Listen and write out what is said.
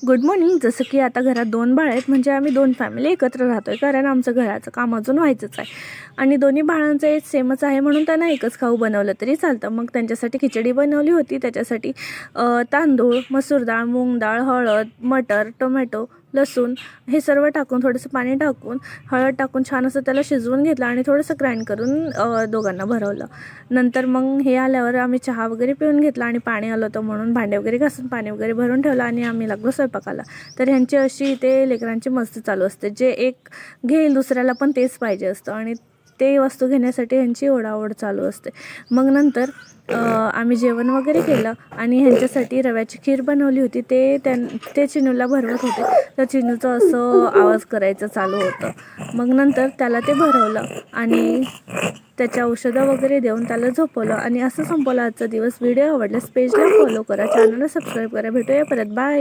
Good morning. जसं की आता घरात 2 बाळ आहेत, म्हणजे आम्ही 2 फॅमिली एकत्र राहतो आहे, कारण आमचं घराचं काम अजून व्हायचंच आहे आणि दोन्ही बाळांचं एज सेमच आहे, म्हणून त्यांना एकच खाऊ बनवलं तरी चालतं. मग त्यांच्यासाठी खिचडी बनवली होती. त्याच्यासाठी तांदूळ, मसूर डाळ, मूग डाळ, हळद, मटर, टोमॅटो, लसूण हे सर्व टाकून, थोडंसं पाणी टाकून, हळद टाकून छान असं त्याला शिजवून घेतलं आणि थोडंसं ग्राइंड करून दोघांना भरवलं. नंतर मग हे आल्यावर आम्ही चहा वगैरे पिऊन घेतला आणि पाणी आलं होतं म्हणून भांडे वगैरे घासून पाणी वगैरे भरून ठेवलं आणि आम्ही लागलो स्वयंपाकाला. तर ह्यांची अशी ते लेकरांची मस्ती चालू असते, जे एक घेईल दुसऱ्याला पण तेच पाहिजे असतं आणि ते वस्तू घेण्यासाठी ह्यांची ओढाओढ चालू असते. मग नंतर आम्ही जेवण वगैरे केलं आणि ह्यांच्यासाठी रव्याची खीर बनवली होती. ते चिनूला भरवत होते, तर चिनूचं असं आवाज करायचं चालू होतं. मग नंतर त्याला ते भरवलं आणि त्याच्या औषधं वगैरे देऊन त्याला झोपवलं आणि असं संपवलं आजचा दिवस. व्हिडिओ आवडल्यास पेजला फॉलो करा, चॅनलला सबस्क्राईब करा. भेटूया परत. बाय.